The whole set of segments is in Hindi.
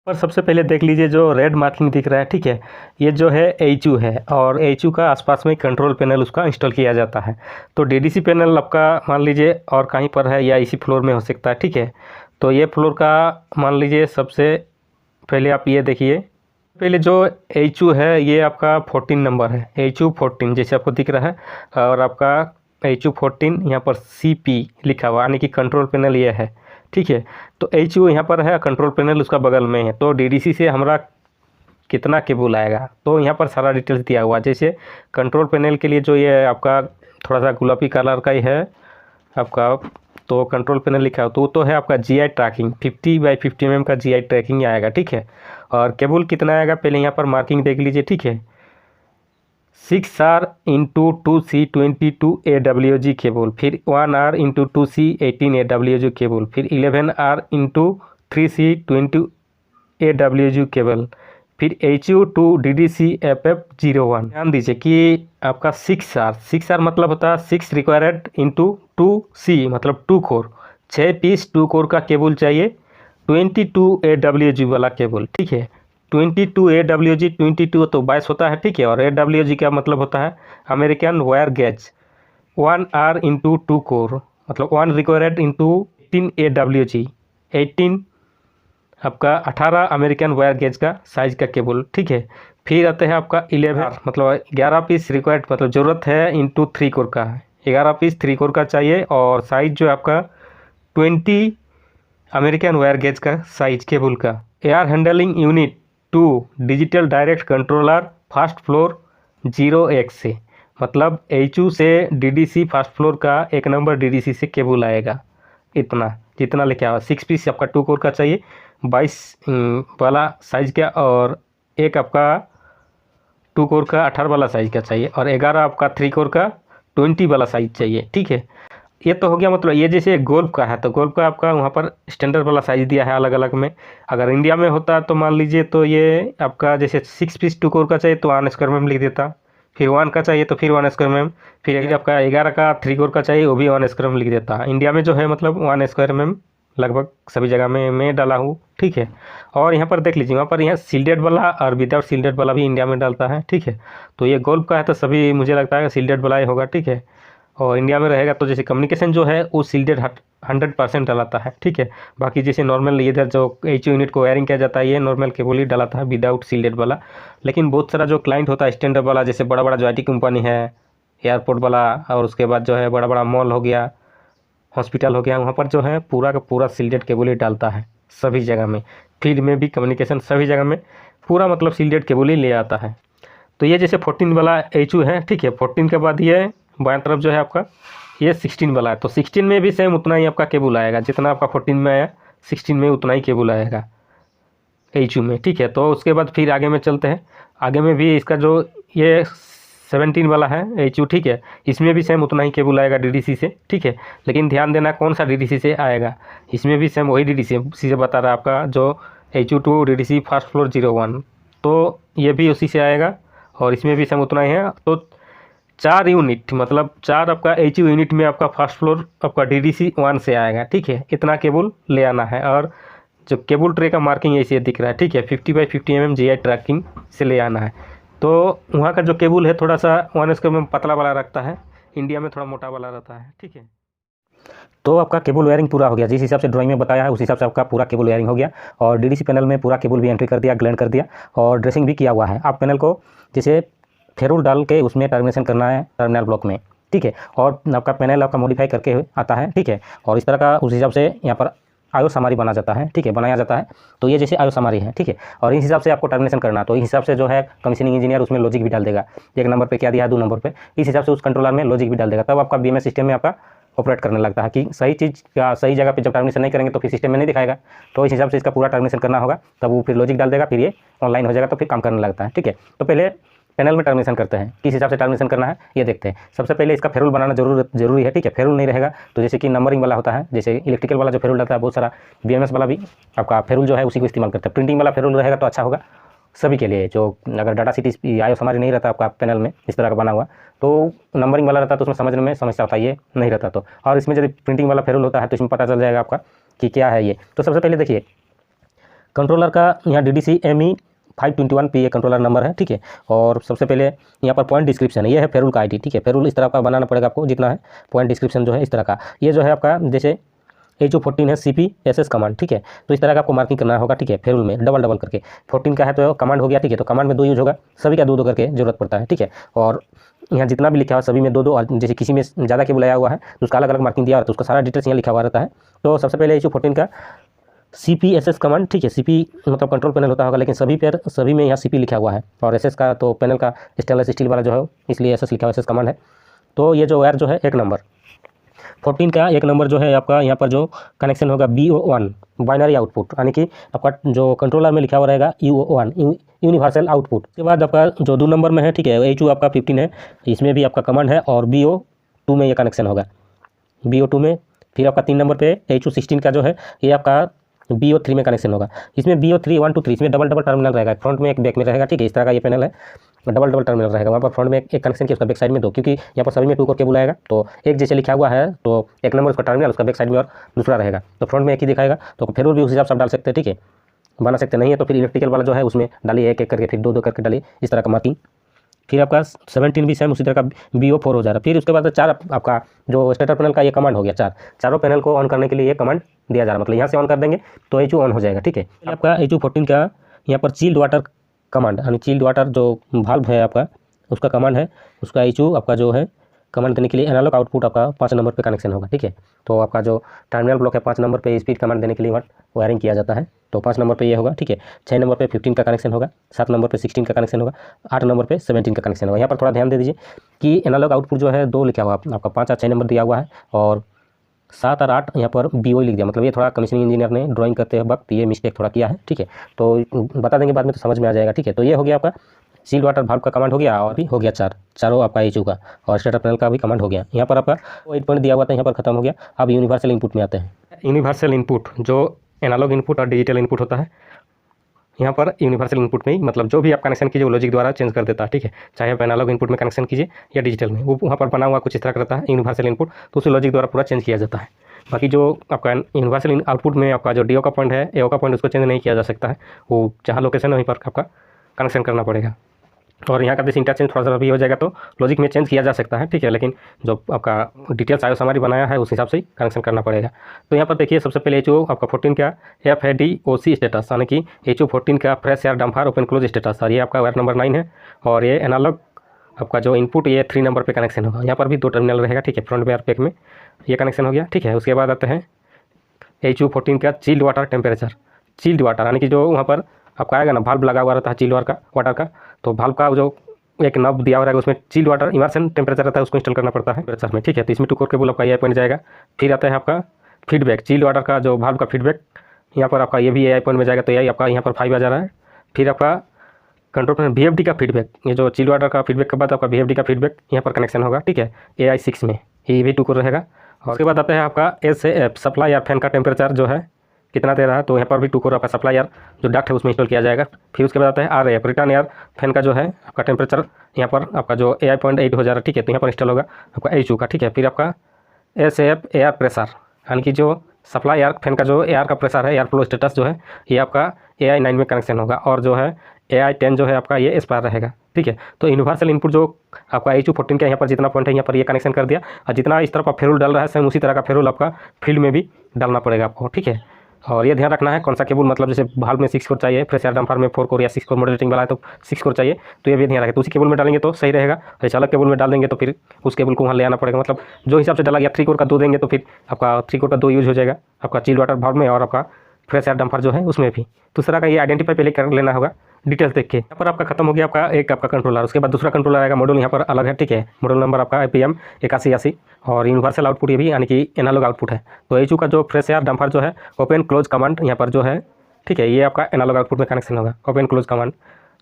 पर सबसे पहले देख लीजिए जो रेड मार्किंग दिख रहा है, ठीक है, ये जो है एचयू है और एचयू का आसपास में कंट्रोल पैनल उसका इंस्टॉल किया जाता है। तो डीडीसी पैनल आपका मान लीजिए और कहीं पर है या इसी फ्लोर में हो सकता है, ठीक है। तो ये फ्लोर का मान लीजिए सबसे पहले आप ये देखिए, पहले जो एचयू है ये आपका 14 नंबर है, एचयू 14 जैसे आपको दिख रहा है और आपका एचयू 14 यहाँ पर सीपी लिखा हुआ यानी कि कंट्रोल पैनल ये है, ठीक है। तो एचयू यहाँ पर है, कंट्रोल पैनल उसका बगल में है। तो डीडीसी से हमारा कितना केबल आएगा तो यहाँ पर सारा डिटेल्स दिया हुआ है। जैसे कंट्रोल पैनल के लिए जो ये आपका थोड़ा सा गुलाबी कलर का ही है आपका, तो कंट्रोल पैनल लिखा हो तो है आपका जीआई ट्रैकिंग 50 बाई 50 mm का जीआई ट्रैकिंग आएगा, ठीक है। और केबल कितना आएगा पहले यहाँ पर मार्किंग देख लीजिए, ठीक है। 6R into 2C 22 AWG cable, फिर 1R into 2C 18 AWG cable, फिर 11R into 3C 20 AWG cable, फिर HU टू DDC FF01। ध्यान दीजिए कि आपका 6R मतलब होता है 6 रिक्वायर्ड इंटू 2C मतलब 2 कोर, 6 पीस 2 कोर का केबल चाहिए, 22 AWG वाला केबल, ठीक है। 22 AWG 22 तो 22 होता है, ठीक है। और AWG का मतलब होता है American wire gauge. 1R into 2 core मतलब 1 रिक्वायर्ड इंटू 18 AWG, 18 आपका 18 अमेरिकन वायर गेज का साइज का केबल, ठीक है। फिर आते हैं आपका 11 मतलब 11 पीस रिक्वायर्ड मतलब ज़रूरत है इंटू 3 कोर का, 11 पीस 3 कोर का चाहिए और साइज जो है आपका 20 अमेरिकन वायर गेज का साइज केबल का। Air handling unit 2 digital direct controller first floor 0x से, मतलब एचयू से डीडीसी फर्स्ट फ्लोर का 1 नंबर डीडीसी से केबल आएगा। इतना जितना लेके आओ 6 पीस आपका 2 कोर का चाहिए, 22 वाला साइज का, और एक आपका 2 कोर का 18 वाला साइज का चाहिए, और 11 आपका 3 कोर का 20 वाला साइज चाहिए, ठीक है। ये तो हो गया। मतलब ये जैसे गोल्फ का है तो गोल्फ का आपका वहाँ पर स्टैंडर्ड वाला साइज़ दिया है अलग अलग में। अगर इंडिया में होता तो मान लीजिए तो ये आपका जैसे 6 पीस 2 कोर का चाहिए तो 1 स्क्वायर में लिख देता, फिर 1 का चाहिए तो फिर 1 स्क्वायर में, फिर आपका 11 का 3 कोर का चाहिए वो भी 1 स्क्वायर में लिख देता। इंडिया में जो है मतलब 1 स्क्वायर में लगभग सभी जगह में मैं डाला हूँ, ठीक है। और यहाँ पर देख लीजिए वहाँ पर यहाँ सील्डेड वाला और विदाउट सील्डेड वाला भी इंडिया में डालता है, ठीक है। तो ये गोल्फ का है तो सभी मुझे लगता है सील्डेड वाला ही होगा, ठीक है। और इंडिया में रहेगा तो जैसे कम्युनिकेशन जो है वो सील्डेड 100% डलाता है, ठीक है। बाकी जैसे नॉर्मल इधर जो एच यूनिट को वायरिंग किया जाता है ये नॉर्मल केबल ही डलाता है विदाउट सील्डेड वाला। लेकिन बहुत सारा जो क्लाइंट होता है स्टैंडर्ड वाला, जैसे बड़ा बड़ा जो IT कंपनी है, एयरपोर्ट वाला, और उसके बाद जो है बड़ा बड़ा मॉल हो गया, हॉस्पिटल हो गया, वहाँ पर जो है पूरा का पूरा सील्डेड केबल ही डालता है सभी जगह में। फील्ड में भी कम्युनिकेशन सभी जगह में पूरा मतलब सील्डेड केबल ही ले आता है। तो ये जैसे 14 वाला एचयू है, ठीक है। 14 के बाद ये बाएं तरफ जो है आपका ये 16 वाला है, तो 16 में भी सेम उतना ही आपका केबल आएगा जितना आपका 14 में आया, 16 में उतना ही केबल आएगा एचयू में, ठीक है। तो उसके बाद फिर आगे में चलते हैं। आगे में भी इसका जो ये 17 वाला है एचयू, ठीक है, इसमें भी सेम उतना ही केबल आएगा डीडीसी से, ठीक है। लेकिन ध्यान देना कौन सा डीडीसी से आएगा, इसमें भी सेम वही डीडीसी से बता रहा है आपका जो HU two DDC first floor 01, तो ये भी उसी से आएगा और इसमें भी सेम उतना ही है। तो 4 यूनिट मतलब 4 आपका एचयू यूनिट में आपका फर्स्ट फ्लोर आपका डीडीसी 1 से आएगा, ठीक है। इतना केबल ले आना है और जो केबल ट्रे का मार्किंग ऐसे दिख रहा है, ठीक है, 50 बाई 50 mm जीआई ट्रैकिंग से ले आना है। तो वहाँ का जो केबल है थोड़ा सा 1 स्क्वायर में पतला वाला रखता है, इंडिया में थोड़ा मोटा वाला रहता है, ठीक है। तो आपका केबल वायरिंग पूरा हो गया, जिस हिसाब से ड्राइंग में बताया है उस हिसाब से आपका पूरा केबल वायरिंग हो गया और डीडीसी पैनल में पूरा केबल भी एंट्री कर दिया, ग्लैंड कर दिया और ड्रेसिंग भी किया हुआ है। आप पैनल को जैसे फेरोल डाल के उसमें टर्मिनेशन करना है टर्मिनल ब्लॉक में, ठीक है। और आपका पैनल आपका मॉडिफाई करके आता है, ठीक है। और इस तरह का उस हिसाब से यहाँ पर आयो समारी बना जाता है, ठीक है, बनाया जाता है। तो ये जैसे आयो समारी है, ठीक है। और इस हिसाब से आपको टर्मिनेशन करना है, तो इस हिसाब से जो है कमीशनिंग इंजीनियर उसमें लॉजिक भी डाल देगा, 1 नंबर पे क्या दिया है 2 नंबर पे, इस हिसाब से उस कंट्रोलर में लॉजिक भी डाल देगा। तब आपका बीएमएस सिस्टम में आपका ऑपरेट करने लगता है कि सही चीज़ का सही जगह पे जब टर्मिनेशन नहीं करेंगे तो फिर सिस्टम में नहीं दिखाएगा। तो इस हिसाब से इसका पूरा टर्मिनेशन करना होगा, तब वो फिर लॉजिक डाल देगा, फिर ये ऑनलाइन हो जाएगा तो फिर काम करने लगता है, ठीक है। तो पहले पैनल में टर्मिनेशन करते हैं, किस हिसाब से टर्मिनेशन करना है ये देखते हैं। सबसे पहले इसका फेरुल बनाना जरूरी है, ठीक है। फेरुल नहीं रहेगा तो जैसे कि नंबरिंग वाला होता है, जैसे इलेक्ट्रिकल वाला जो फेरुल रहता है, बहुत सारा बीएमएस वाला भी आपका फेरुल जो है उसी को इस्तेमाल करते हैं। प्रिंटिंग वाला फेरुल रहेगा तो अच्छा होगा सभी के लिए। जो अगर डाटा सिटी आयो हमारे नहीं रहता आपका पैनल में इस तरह का बना हुआ, तो नंबरिंग वाला रहता है तो उसमें समझने में समस्या होता है, ये नहीं रहता तो। और इसमें यदि प्रिंटिंग वाला फेरुल होता है तो इसमें पता चल जाएगा आपका कि क्या है ये। तो सबसे पहले देखिए कंट्रोलर का यहाँ DDC ME 521 पे ये कंट्रोलर नंबर है, ठीक है। और सबसे पहले यहाँ पर पॉइंट डिस्क्रिप्शन है, ये है फेरुल का आईडी, ठीक है। फेरुल इस तरह का बनाना पड़ेगा आपको, जितना है पॉइंट डिस्क्रिप्शन जो है इस तरह का। ये जो है आपका जैसे HO14 है CPSS कमांड, ठीक है। तो इस तरह का आपको मार्किंग करना होगा, ठीक है। फेरुल में डबल डबल करके 14 का है तो कमांड हो गया, ठीक है। तो कमांड में 2 यूज होगा, सभी का 2-2 करके जरूरत पड़ता है, ठीक है। और यहाँ जितना भी लिखा हुआ सभी में 2-2, और जैसे किसी में ज़्यादा केबल आया हुआ है तो उसका अलग अलग मार्किंग दिया हुआ है, तो उसका सारा डिटेल्स यहाँ लिखा हुआ रहता है। तो सबसे पहले HO14 का CPSS कमांड, ठीक है। CP मतलब कंट्रोल पैनल होता होगा, लेकिन सभी में यहाँ CP लिखा हुआ है। और SS का तो पैनल का स्टेनलेस स्टील वाला जो है, इसलिए SS लिखा हुआ SS कमांड है। तो ये जो वायर जो है 1 नंबर 14 का 1 नंबर जो है आपका यहाँ पर जो कनेक्शन होगा BO1 बाइनरी आउटपुट, यानी कि आपका जो कंट्रोलर में लिखा हुआ रहेगा UO1 यूनिवर्सल आउटपुट। उसके बाद आपका जो 2 नंबर में है, ठीक है, HO आपका 15 है, इसमें भी आपका कमांड है। और BO2 में ये कनेक्शन होगा, BO2 में। फिर आपका 3 नंबर पे HO16 का जो है ये आपका BO3 में कनेक्शन होगा। इसमें BO3 1 2 3 इसमें डबल डबल टर्मिनल रहेगा, फ्रंट में एक बैक में रहेगा, ठीक है। इस तरह का ये पैनल है, डबल डबल टर्मिनल रहेगा। वहाँ पर फ्रंट में एक कनेक्शन किया, उसका बैक साइड में 2, क्योंकि यहाँ पर सभी में 2 कोर केबल आएगा। तो एक जैसे लिखा हुआ है तो 1 नंबर उसका टर्मिनल, उसका बैक साइड में और दूसरा रहेगा। तो फ्रंट में एक ही दिखाएगा, तो फिर भी उस हिसाब से आप डाल सकते हैं, ठीक है, बना सकते नहीं है तो फिर इलेक्ट्रिकल वाला जो है उसमें डालिए एक एक करके, फिर 2-2 करके डालिए, इस तरह का मार्किंग। फिर आपका 17 भी सेम उसी तरह का BO4 हो जा रहा है। फिर उसके बाद 4 आपका जो स्टेटर पैनल का ये कमांड हो गया, चारों पैनल को ऑन करने के लिए ये कमांड दिया जा रहा है, मतलब यहाँ से ऑन कर देंगे तो HO ऑन हो जाएगा, ठीक है। आपका HO14 का यहाँ पर चिल्ड वाटर कमांड, यानी चिल्ड वाटर जो वाल्व है आपका उसका कमांड है, उसका HO आपका जो है कमांड देने के लिए एनालॉग आउटपुट आपका 5 नंबर पे कनेक्शन होगा, ठीक है। तो आपका जो टर्मिनल ब्लॉक है 5 नंबर पे स्पीड कमांड देने के लिए वायरिंग किया जाता है, तो 5 नंबर पे ये होगा, ठीक है। 6 नंबर पे 15 का कनेक्शन होगा, 7 नंबर पे 16 का कनेक्शन होगा, 8 नंबर पे 17 का कनेक्शन होगा। यहाँ पर थोड़ा ध्यान दे दीजिए कि एनालॉग आउटपुट जो है 2 लिखा हुआ आपका, 5 और 6 नंबर दिया हुआ है, और 7 और 8 यहाँ पर BO लिख दिया, मतलब ये थोड़ा कमीशनिंग इंजीनियर ने ड्राइंग करते वक्त ये मिस्टेक थोड़ा किया है, ठीक है। तो बता देंगे बाद में तो समझ में आ जाएगा, ठीक है। तो ये हो गया आपका सील वाटर वाल्व का कमांड हो गया, और भी हो गया चारों आपका HO का, और स्टेटर पैनल का भी कमांड हो गया। यहाँ पर आपका 8 पॉइंट दिया हुआ था, यहाँ पर खत्म हो गया। अब यूनिवर्सल इनपुट में आते हैं। यूनिवर्सल इनपुट जो एनालॉग इनपुट और डिजिटल इनपुट होता है, यहाँ पर यूनिवर्सल इनपुट में ही मतलब जो भी आप कनेक्शन कीजिए वो लॉजिक द्वारा चेंज कर देता है, ठीक है। चाहे आप एनालॉग इनपुट में कनेक्शन कीजिए या डिजिटल में, वो वहाँ पर बना हुआ कुछ इस तरह का रहता है यूनिवर्सल इनपुट, तो उसे लॉजिक द्वारा पूरा चेंज किया जाता है। बाकी जो आपका यूनिवर्सल आउटपुट में आपका जो DO का पॉइंट है, AO का पॉइंट, उसको चेंज नहीं किया जा सकता है, वो जहाँ लोकेशन है वहीं पर आपका कनेक्शन करना पड़ेगा। और यहाँ का जैसे इंटरचेंज थोड़ा सा भी हो जाएगा तो लॉजिक में चेंज किया जा सकता है, ठीक है। लेकिन जो आपका डिटेल्स आयो हमारी बनाया है उस हिसाब से ही कनेक्शन करना पड़ेगा। तो यहाँ पर देखिए सबसे पहले HO आपका 14 का FADOC स्टेटस, यानी कि HO14 का fresh air dumper open close status, और ये आपका वायर नंबर 9 है। और ये एनालॉग आपका जो इनपुट ये 3 नंबर पे कनेक्शन होगा। यहाँ पर भी 2 टर्मिनल रहेगा, ठीक है, फ्रंट में और बैक में, ये कनेक्शन हो गया, ठीक है। उसके बाद आते हैं HO14 का chilled water temperature, chilled water यानी कि जो वहाँ पर आपका आएगा ना भाल्व लगा हुआ रहता है चिल्ड वाटर का, तो भाल्व का जो एक नब दिया हुआ रहेगा उसमें चिल्ड वाटर इमर्शन टेम्परेचर रहता है, उसको इंस्टॉल करना पड़ता है टेम्परेचर में, ठीक है। तो इसमें 2 कोर केबल आपका AI पॉइंट जाएगा। फिर आता है आपका फीडबैक, चिल्ड वाटर का जो भाल्व का फीडबैक, यहाँ पर आपका ये भी AI पॉइंट में जाएगा, तो यही आपका यहाँ पर 5 आ जा रहा है। फिर आपका कंट्रोल पैनल VFD का फीडबैक, ये जो चिल्ड वाटर का फीडबैक के बाद आपका VFD का फीडबैक यहाँ पर कनेक्शन होगा, ठीक है, AI6 में, ये भी 2 कोर रहेगा। और उसके बाद आता है आपका SAF सप्लाई या फैन का टेम्परेचर जो है कितना दे रहा है, तो यहाँ पर भी 2 कोर आपका सप्लाई एयर जो डक्ट है उसमें इंस्टॉल किया जाएगा। फिर उसके बाद आता है RAF रिटर्न एयर फैन का जो है आपका टेम्परेचर, यहाँ पर आपका जो AI.8 हो जा रहा है, ठीक है। तो यहाँ पर इंस्टॉल होगा आपका HO का, ठीक है। फिर आपका SAF एयर प्रेशर, यानी कि जो सप्लाई एयर फैन का जो एयर का प्रेशर है, एयर फ्लो स्टेटस जो है, ये आपका AI9 में कनेक्शन होगा। और जो है AI10 जो है आपका ये एस्पायर रहेगा, ठीक है। तो यूनिवर्सल इनपुट जो आपका HO14 का यहाँ पर जितना पॉइंट है यहाँ पर ये कनेक्शन कर दिया, और जितना इस तरफ आप फेरुल डाल रहा है सेम उसी तरह का फेरुल आपका फील्ड में भी डालना पड़ेगा आपको, ठीक है। और ये ध्यान रखना है कौन सा केबल, मतलब जैसे भाल्व में 6 कोर चाहिए, फ्रेश एयर डंपर में 4 कोर या 6 कोर मॉडरेटिंग वाला है तो 6 कोर चाहिए, तो ये भी ध्यान रखें। तो उसी केबल में डालेंगे तो सही रहेगा, ऐसे अलग केबल में डाल देंगे तो फिर उस केबल को वहाँ ले आना पड़ेगा, मतलब जो हिसाब से डाला गया 3 कोर का 2 देंगे तो फिर आपका 3 कोर का 2 यूज हो जाएगा आपका चिल्ड वाटर भाल्व में, और आपका फ्रेश एयर डंपर जो है उसमें भी। दूसरा का ये आइडेंटिफाई पहले कर लेना होगा डिटेल्स देख के। यहाँ पर आपका खत्म हो गया आपका एक आपका कंट्रोलर, उसके बाद दूसरा कंट्रोलर आएगा, मॉड्यूल यहाँ पर अलग है, ठीक है। मॉड्यूल नंबर आपका IPM 8180, और यूनिवर्सल आउटपुट ये भी यानी कि एनालॉग आउटपुट है। तो HO का जो फ्रेश एयर डंपर जो है ओपन क्लोज कमांड यहाँ पर जो है, ठीक है, ये आपका एनालॉग आउटपुट में कनेक्शन होगा। ओपन क्लोज कमांड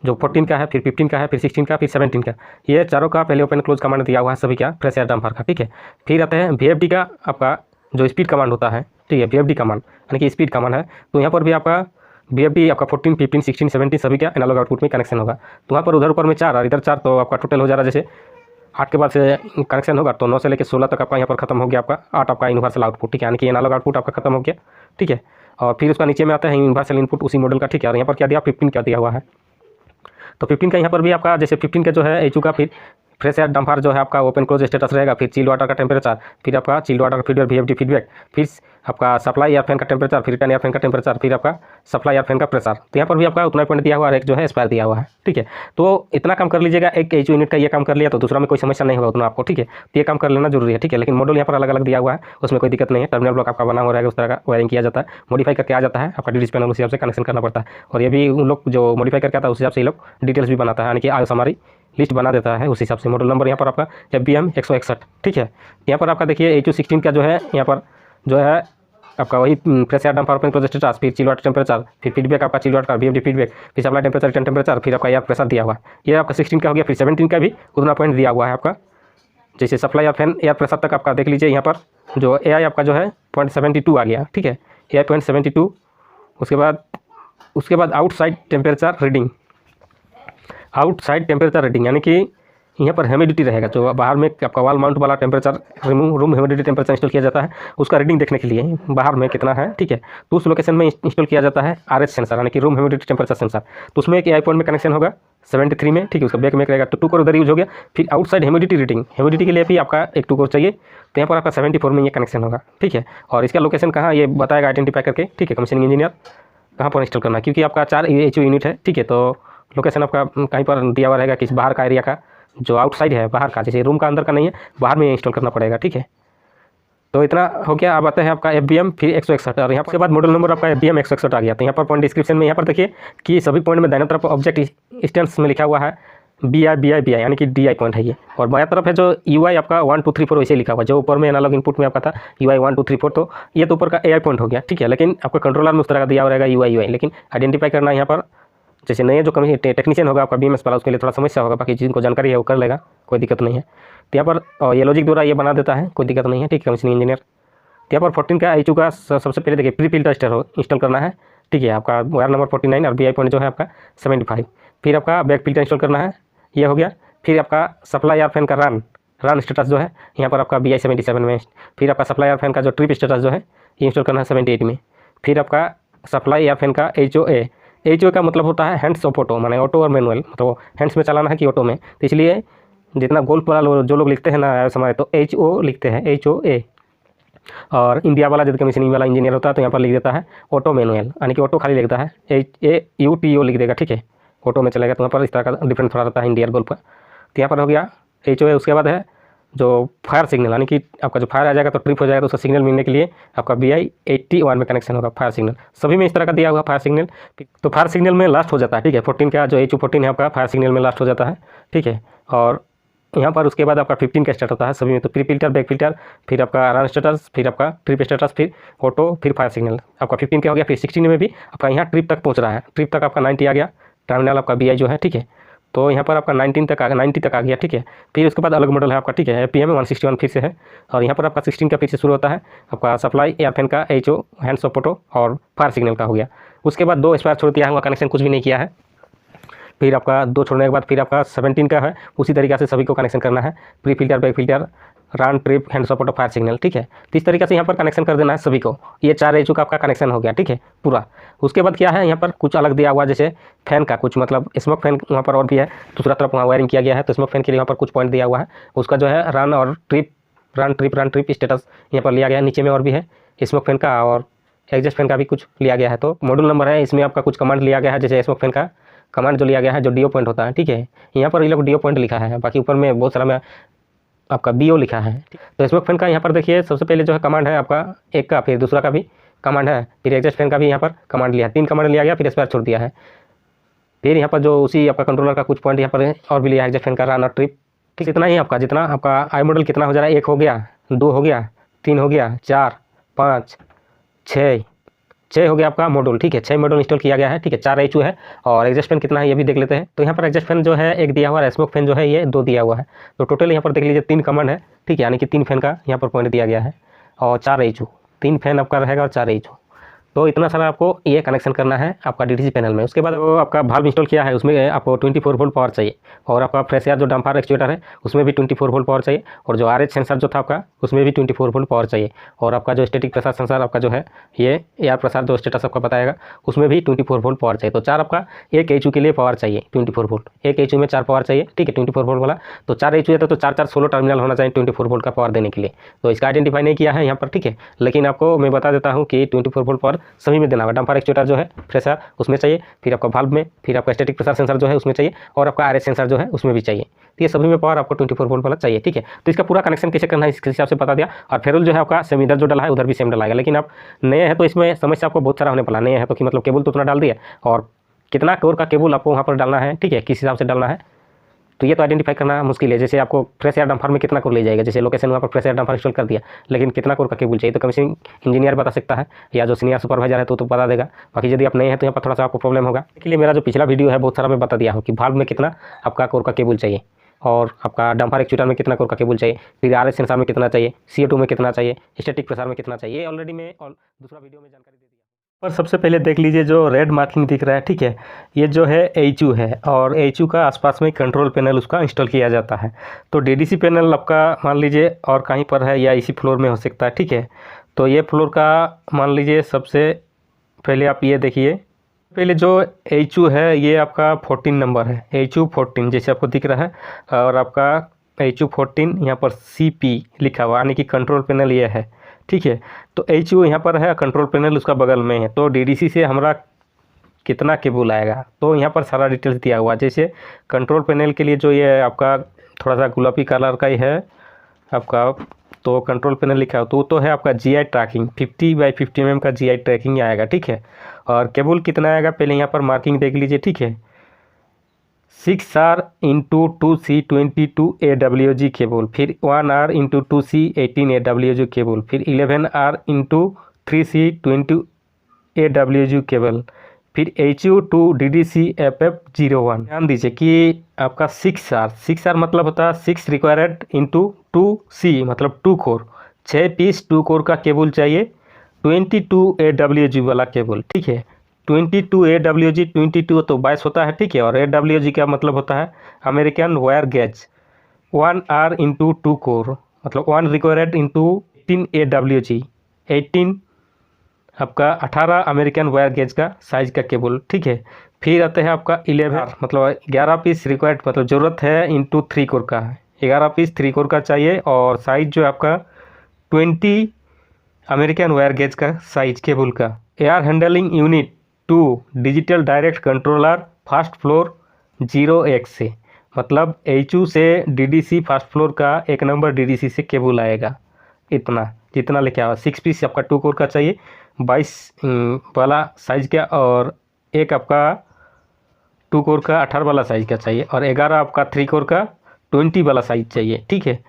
जो 14 का है, फिर 15 का है, फिर 16 का, फिर 17 का, ये चारों का पहले ओपन क्लोज कमांड दिया हुआ है सभी का फ्रेश एयर डंपर का, ठीक है। फिर आते हैं VFD का आपका जो स्पीड कमांड होता है, ठीक है, VFD कमांड यानी कि स्पीड कमांड है। तो यहाँ पर भी आपका VFD आपका 14, 15, 16, 17 सभी का एनालॉग आउटपुट में कनेक्शन होगा। तो वहाँ पर उधर ऊपर में 4 और इधर 4, तो आपका टोटल हो जा रहा है जैसे 8 के बाद से कनेक्शन होगा तो 9 से लेकर 16 तक आपका यहाँ पर खत्म हो गया आपका 8 आपका यूनिवर्सल आउटपुट, ठीक है, यानी कि एनालॉग आउटपुट आपका खत्म हो गया, ठीक है। और फिर उसका नीचे में आता है यूनिवर्सल इनपुट उसी मॉडल का, ठीक है। और यहाँ पर क्या दिया 15 क्या दिया हुआ है, तो 15 का यहाँ पर भी आपका जैसे 15 का जो है एचयू का फिर फ्रेश एयर डंपर जो है आपका ओपन क्लोज स्टेटस रहेगा, फिर चिल्ड वाटर का टेम्परेचर, फिर आपका chilled water feedback VFD feedback, फिर आपका सप्लाई एयर फैन का टेम्परेचर, फिर रिटर्न एयर फैन का टेम्परेचर, फिर आपका सप्लाई एयर फैन का प्रेशर। तो यहाँ पर भी आपका उतना पॉइंट दिया हुआ है और एक जो है एक्सपायर दिया हुआ है, ठीक है। तो इतना काम कर लीजिएगा, एक एचयू यूनिट का ये काम कर लिया तो दूसरा में कोई समस्या नहीं होगा उतना आपको, ठीक है। तो ये काम कर लेना जरूरी है, ठीक है। लेकिन मॉडल यहाँ पर अलग अलग दिया हुआ है, उसमें कोई दिक्कत नहीं है। टर्मिनल ब्लॉक आपका बना हो रहेगा, उस तरह का वायरिंग किया जाता है, मॉडिफाई करके आ जाता है आपका DDC पैनल, उस हिसाब से कनेक्शन करना पड़ता है। और ये भी उन लोग जो मॉडिफाई करके आता है उस हिसाब से ये लोग डिटेल्स भी बनाता है, यानी कि आज हमारी लिस्ट बना देता है उस हिसाब से। मॉडल नंबर यहाँ पर आपका FBM 161, ठीक है। यहाँ पर आपका देखिए एचयू 16 का जो है यहाँ पर जो है आपका वही fresh air dumper open close status, फिर चिल्ड वाटर टेम्परेचर, फिर फीडबैक आपका चिल्ड वाटर VFD फीडबैक, फिर सप्लाई टेम्परेचर रिटर्न टेम्परेचर, फिर आपका एयर प्रेशर दिया हुआ है। ये आपका 16 का हो गया। फिर 17 का भी उतना पॉइंट दिया हुआ है आपका, जैसे सप्लाई या फैन एयर प्रेशर तक आपका देख लीजिए। यहाँ पर जो AI आपका जो है 0.72 आ गया, ठीक है, AI 0.72। उसके बाद outside temperature reading, outside temperature reading यानी कि यहाँ पर ह्यूमिडिटी रहेगा, जो बाहर में आपका वॉल माउंट वाला temperature room humidity temperature install किया जाता है, उसका रीडिंग देखने के लिए बाहर में कितना है, ठीक है। तो उस लोकेशन में इंस्टॉल किया जाता है RH सेंसर यानी कि रूम ह्यूमिडिटी टेम्परेचर सेंसर। तो उसमें एक AI पॉइंट में कनेक्शन होगा 73 में, ठीक है, उसका बैक में रहेगा, तो 2 कोर उधर यूज हो गया। फिर आउटसाइड ह्यूमिडिटी रीडिंग, ह्यूमिडिटी के लिए भी आपका एक 2 कोर चाहिए, तो यहाँ पर आपका 74 में ये कनेक्शन होगा, ठीक है। और इसका लोकेशन कहाँ ये बताएगा आइडेंटिफाई करके, ठीक है, कमीशनिंग इंजीनियर कहाँ पर इंस्टॉल करना है, क्योंकि आपका 4 एचयू यूनिट है, ठीक है। तो लोकेशन आपका कहीं पर दिया हुआ रहेगा, किसी बाहर का एरिया का जो आउटसाइड है, बाहर का, जैसे रूम का अंदर का नहीं है, बाहर में इंस्टॉल करना पड़ेगा, ठीक है। तो इतना हो गया। अब आता है आपका FBM फिर 161 और यहाँ के बाद मॉडल नंबर आपका FBM 161 आ गया। तो यहाँ पर पॉइंट डिस्क्रिप्शन में यहाँ पर देखिए कि सभी पॉइंट में दाहिने तरफ ऑब्जेक्ट स्टैंड्स में लिखा हुआ है BI यानी कि DI पॉइंट है ये, और बाएं तरफ है जो UI आपका 1 2 3 4 वैसे लिखा हुआ, जो ऊपर में एनालॉग इनपुट में आपका था UI 1 2 3 4, तो ये तो ऊपर का AI पॉइंट हो गया, ठीक है। लेकिन आपका कंट्रोलर में उस तरह का दिया रहेगा UI, लेकिन आइडेंटिफाई करना यहाँ पर जैसे नए जो टेक्नीशियन होगा आपका BMS वाला, उसके लिए थोड़ा समस्या होगा, बाकी जिनको जानकारी है वो कर लेगा, कोई दिक्कत नहीं है। तो यहाँ पर ये लॉजिक द्वारा ये बना देता है, कोई दिक्कत नहीं है, ठीक है, कमीशनिंग इंजीनियर। तो यहाँ पर 14 का एचयू का सबसे पहले देखिए प्री फिल्टर इंस्टॉल करना है, ठीक है। आपका वायर नंबर 49 और BI पॉइंट जो है आपका 75। फिर आपका बैक फिल्टर इंस्टॉल करना है, ये हो गया। फिर आपका सप्लाई एयर फैन का रन स्टेटस जो है यहाँ पर आपका BI 77 में। फिर आपका सप्लाई एयर फैन का जो ट्रिप स्टेटस जो है ये इंस्टॉल करना है 78 में। फिर आपका सप्लाई एयर फैन का HOA का मतलब होता है हैंड्स ऑफ ऑटो, माने ऑटो और मैनुअल, तो हैंड्स में चलाना है कि ऑटो में। तो इसलिए जितना गोल्फ वाला जो लोग लिखते हैं ना समय, तो HO लिखते हैं, HOA। और इंडिया वाला जब कमीशनिंग वाला इंजीनियर होता है तो यहाँ पर लिख देता है ऑटो मैनुअल, यानी कि ऑटो खाली लिखता है, HAUTO लिख देगा, ठीक है, ऑटो में चलेगा। तो यहाँ पर इस तरह का डिफरेंस थोड़ा रहता है इंडिया गोल्फ का। तो यहाँ पर हो गया HOA। उसके बाद है जो फायर सिग्नल, यानी कि आपका जो फायर आ जाएगा तो ट्रिप हो जाएगा, तो उसका सिग्नल मिलने के लिए आपका BI 81 में कनेक्शन होगा फायर सिग्नल। सभी में इस तरह का दिया हुआ फायर सिग्नल। तो फायर सिग्नल में लास्ट हो जाता है, ठीक है, 14 का जो HU 14 है आपका फायर सिग्नल में लास्ट हो जाता है, ठीक है। और यहाँ पर उसके बाद आपका 15 का स्टार्ट होता है सभी में, तो प्री फिल्टर, बैक फिल्टर, फिर आपका रन स्टेटस, फिर आपका ट्रिप स्टेटस, फिर ऑटो, फिर फायर सिग्नल आपका 15 का हो गया। फिर 16 में भी आपका यहाँ ट्रिप तक पहुँच रहा है, ट्रिप तक आपका 90 आ गया, टर्मिनल आपका BI जो है, ठीक है। तो यहाँ पर आपका 90 तक आ गया, ठीक है। फिर उसके बाद अलग मॉडल है आपका, ठीक है, FBM 161 फिर से है। और यहाँ पर आपका 16 का फिर से शुरू होता है आपका सप्लाई एयर फैन का HO हैंड्स ऑफ ऑटो और फायर सिग्नल का हो गया। उसके बाद 2 एक्सपायर छोड़ दिया है, कनेक्शन कुछ भी नहीं किया है। फिर आपका 2 छोड़ने के बाद फिर आपका 17 का है, उसी तरीके से सभी को कनेक्शन करना है, pre filter, back filter, run, trip, hands of auto, fire signal, ठीक है। तो इस तरीके से यहाँ पर कनेक्शन कर देना है सभी को। ये 4 HU का आपका कनेक्शन हो गया, ठीक है, पूरा। उसके बाद क्या है यहाँ पर कुछ अलग दिया हुआ, जैसे फैन का कुछ मतलब स्मोक फैन वहाँ पर और भी है, दूसरा तरफ वहाँ वायरिंग किया गया है, तो स्मोक फैन के लिए यहाँ पर कुछ पॉइंट दिया हुआ है, उसका जो है रन और रन ट्रिप स्टेटस यहाँ पर लिया गया है। नीचे में और भी है स्मोक फैन का और एग्जॉस्ट फैन का भी कुछ लिया गया है। तो मॉडल नंबर है, इसमें आपका कुछ कमांड लिया गया है, जैसे स्मोक फैन का कमांड जो लिया गया है जो DO पॉइंट होता है, ठीक है। यहाँ पर ये लोग DO पॉइंट लिखा है, बाकी ऊपर में बहुत सारा में आपका BO लिखा है। तो स्मोक फैन का यहाँ पर देखिए सबसे पहले जो है कमांड है आपका एक का, फिर दूसरा का भी कमांड है, फिर एग्जॉस्ट फैन का भी यहाँ पर कमांड लिया है, 3 कमांड लिया गया, फिर एक्सपायर छोड़ दिया है। फिर यहाँ पर जो उसी आपका कंट्रोलर का कुछ पॉइंट यहाँ पर और भी लिया है, एग्जॉस्ट फैन का रन और ट्रिप, ठीक। इतना ही आपका जितना आपका आई मॉडल कितना हो जा रहा है, 1 हो गया, 2 हो गया, 3 हो गया, 4 5 6 हो गया आपका मॉडल, ठीक है। 6 मॉडल इंस्टॉल किया गया है, ठीक है। 4 HU है। और एग्जॉस्ट फैन कितना है ये भी देख लेते हैं। तो यहाँ पर एग्जॉस्ट फैन जो है 1 दिया हुआ है, स्मोक फैन जो है ये 2 दिया हुआ है। तो टोटल यहाँ पर देख लीजिए 3 कमांड है, ठीक है, यानी कि 3 फैन का यहाँ पर पॉइंट दिया गया है और 4 HU, 3 फैन आपका रहेगा और 4 HU। तो इतना सारा आपको ये कनेक्शन करना है आपका डीडीसी पैनल में। उसके बाद वो आपका भाल्व इंस्टॉल किया है उसमें आपको 24 वोल्ट पावर चाहिए, और आपका फ्रेश एयर जो डंपर एक्चुएटर है उसमें भी 24 वोल्ट पावर चाहिए, और जो RH सेंसर जो था आपका उसमें भी 24 वोल्ट पावर चाहिए, और आपका जो स्टैटिक प्रेशर सेंसर आपका जो है ये एयर प्रेशर जो स्टेटस आपका बताएगा उसमें भी 24 वोल्ट पावर चाहिए। तो 4 आपका एक एचयू के लिए पावर चाहिए 24 वोल्ट, एक एचयू में 4 पावर चाहिए, ठीक है 24 वोल्ट वाला। तो 4 एचयू है तो 4 सोलो टर्मिनल होना चाहिए 24 वोल्ट का पावर देने के लिए। तो इसका आइडेंटिफाई नहीं किया है यहाँ पर, ठीक है, लेकिन आपको मैं बता देता हूँ कि 24 वोल्ट पावर सभी में देना होगा। डंपर एक्चुएटर जो है प्रेशर उसमें चाहिए, फिर आपका वाल्व में, फिर आपका स्टैटिक प्रेशर सेंसर जो है उसमें चाहिए, और आपका RH सेंसर जो है उसमें भी चाहिए। तो ये सभी में पावर आपको 24 वोल्ट वाला चाहिए, ठीक है। तो इसका पूरा कनेक्शन कैसे करना है इसके हिसाब से बता दिया। और फेरुल जो है आपका सेम इधर जो डाला है उधर भी सेम डलाएगा, लेकिन आप नए हैं तो इसमें समस्या आपको बहुत सारा होने वाला। नए हैं तो कि मतलब केबल तो उतना डाल दिया, और कितना कोर का केबल आपको वहाँ पर डालना है, ठीक है, किस हिसाब से डालना है तो ये तो आइडेंटिफाई करना मुश्किल है। जैसे आपको फ्रेश एयर डंपर में कितना कोर ले जाएगा, जैसे लोकेशन वहाँ पर फ्रेश एयर डंपर इंस्टॉल कर दिया, लेकिन कितना कोर का केबल चाहिए तो कमीशनिंग इंजीनियर बता सकता है, या जो सीनियर सुपरवाइजर है तो बता देगा। बाकी यदि आप नए हैं तो यहाँ पर थोड़ा सा आपको प्रॉब्लम होगा। इसलिए मेरा जो पिछला वीडियो है बहुत सारा मैं बता दिया हूँ कि वाल्व में कितना आपका कोर का केबल चाहिए, और आपका डंपर एक्चुएटर में कितना कोर का केबल चाहिए, फिर RH सेंसर में कितना चाहिए, CO2 में कितना चाहिए, स्टैटिक प्रेशर में कितना चाहिए, ऑलरेडी मैं दूसरा वीडियो में जानकारी दे दिया। पर सबसे पहले देख लीजिए जो रेड मार्किंग दिख रहा है, ठीक है, ये जो है एचयू है, और एचयू का आसपास में कंट्रोल पैनल उसका इंस्टॉल किया जाता है। तो डीडीसी पैनल आपका मान लीजिए और कहीं पर है या इसी फ्लोर में हो सकता है, ठीक है। तो ये फ्लोर का मान लीजिए सबसे पहले आप ये देखिए, पहले जो एचयू है ये आपका 14 नंबर है, एचयू 14 जैसे आपको दिख रहा है, और आपका एचयू 14 यहाँ पर CP लिखा हुआ, यानी कि कंट्रोल पैनल ये है, ठीक है। तो एचयू यहाँ पर है, कंट्रोल पैनल उसका बगल में है। तो डीडीसी से हमारा कितना केबल आएगा तो यहाँ पर सारा डिटेल्स दिया हुआ। जैसे कंट्रोल पैनल के लिए जो ये आपका थोड़ा सा गुलाबी कलर का ही है आपका, तो कंट्रोल पैनल लिखा है तो है आपका GI ट्रैकिंग 50x50 mm का GI ट्रैकिंग आएगा, ठीक है। और केबल कितना आएगा पहले यहाँ पर मार्किंग देख लीजिए, ठीक है। 6R × 2C 22 AWG केबल, फिर 1R × 2C 18 AWG केबल, फिर 11R × 3C 20 AWG केबल, फिर HU to DDC FF01। ध्यान दीजिए कि आपका 6R मतलब होता है 6 रिक्वायर्ड × 2C मतलब 2 कोर, 6 पीस 2 कोर का केबल चाहिए 22 AWG वाला केबल, ठीक है। 22 AWG 22 तो 22 होता है, ठीक है। और AWG का मतलब होता है American wire gauge. 1R × 2 core मतलब 1 रिक्वायर्ड × 18 AWG 18 आपका 18 अमेरिकन वायर गेज का साइज का केबल, ठीक है। फिर आते हैं आपका 11 मतलब 11 पीस रिक्वायर्ड मतलब ज़रूरत है × 3 कोर का, 11 पीस 3 कोर का चाहिए, और साइज जो है आपका 20 अमेरिकन वायर गेज का साइज केबल का। Air handling unit 2 digital direct controller first floor 0x से, मतलब एचयू से डीडीसी फर्स्ट फ्लोर का 1 नंबर डीडीसी से केबल आएगा। इतना जितना लेके आओ 6 पीस आपका 2 कोर का चाहिए 22 वाला साइज का, और एक आपका 2 कोर का 18 वाला साइज का चाहिए, और 11 आपका 3 कोर का 20 वाला साइज चाहिए, ठीक है।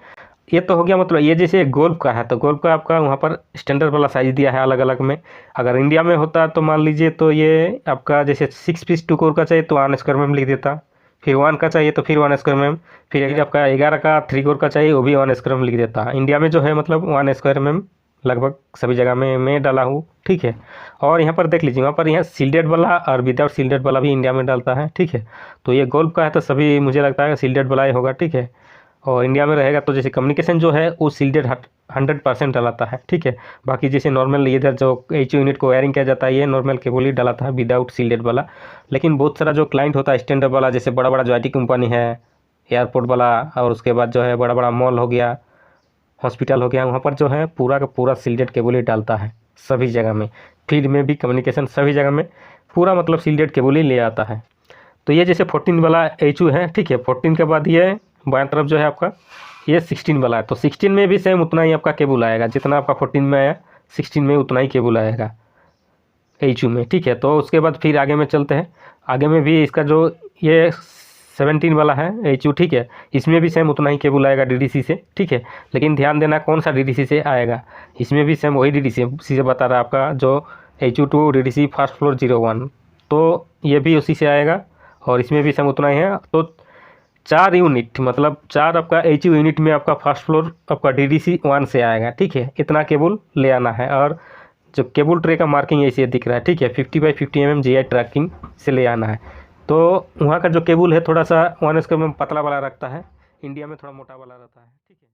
ये तो हो गया। मतलब ये जैसे गोल्फ का है तो गोल्फ का आपका वहाँ पर स्टैंडर्ड वाला साइज़ दिया है अलग अलग में। अगर इंडिया में होता तो मान लीजिए तो ये आपका जैसे 6 पीस 2 कोर का चाहिए तो 1 स्क्वायर में लिख देता, फिर 1 का चाहिए तो फिर 1 स्क्वायर में, फिर आपका 11 का 3 कोर का चाहिए वो भी 1 स्क्वायर में लिख देता। इंडिया में जो है मतलब 1 स्क्वायर में लगभग सभी जगह में मैं डाला हूँ, ठीक है। और यहाँ पर देख लीजिए वहाँ पर यहाँ सील्डेड वाला और विदाउट सील्डेड वाला भी इंडिया में डालता है, ठीक है। तो ये गोल्फ का है तो सभी मुझे लगता है सील्डेड वाला ही होगा, ठीक है। और इंडिया में रहेगा तो जैसे कम्युनिकेशन जो है वो सील्डेड 100% डलाता है, ठीक है। बाकी जैसे नॉर्मल इधर जो एचयू यूनिट को वायरिंग किया जाता है ये नॉर्मल केबल ही डलाता है विदाउट सील्डेड वाला। लेकिन बहुत सारा जो क्लाइंट होता है स्टैंडर्ड वाला, जैसे बड़ा बड़ा जो IT कंपनी है, एयरपोर्ट वाला, और उसके बाद जो है बड़ा बड़ा मॉल हो गया, हॉस्पिटल हो गया, वहाँ पर जो है पूरा का पूरा सील्डेड केबल ही डालता है सभी जगह में। फील्ड में भी कम्युनिकेशन सभी जगह में पूरा मतलब सील्डेड केबल ही ले आता है। तो ये जैसे 14 वाला एचयू है, ठीक है। 14 के बाद ये बाएं तरफ जो है आपका ये 16 वाला है, तो 16 में भी सेम उतना ही आपका केबल आएगा जितना आपका 14 में आया, 16 में उतना ही केबल आएगा एचयू में, ठीक है। तो उसके बाद फिर आगे में चलते हैं। आगे में भी इसका जो ये 17 वाला है एचयू, ठीक है, इसमें भी सेम उतना ही केबल आएगा डीडीसी से, ठीक है। लेकिन ध्यान देना कौन सा डीडीसी से आएगा, इसमें भी सेम वही डीडीसी से बता रहा है आपका जो HU two DDC first floor 01, तो ये भी उसी से आएगा, और इसमें भी सेम उतना ही है। तो 4 यूनिट मतलब 4 आपका एचयू यूनिट में आपका फर्स्ट फ्लोर आपका डीडीसी 1 से आएगा, ठीक है। इतना केबल ले आना है। और जो केबल ट्रे का मार्किंग ऐसे दिख रहा है, ठीक है। 50x50 mm GI ट्रैकिंग से ले आना है। तो वहाँ का जो केबल है थोड़ा सा 1 स्क्वायर में पतला वाला रखता है, इंडिया में थोड़ा मोटा वाला रहता है, ठीक है।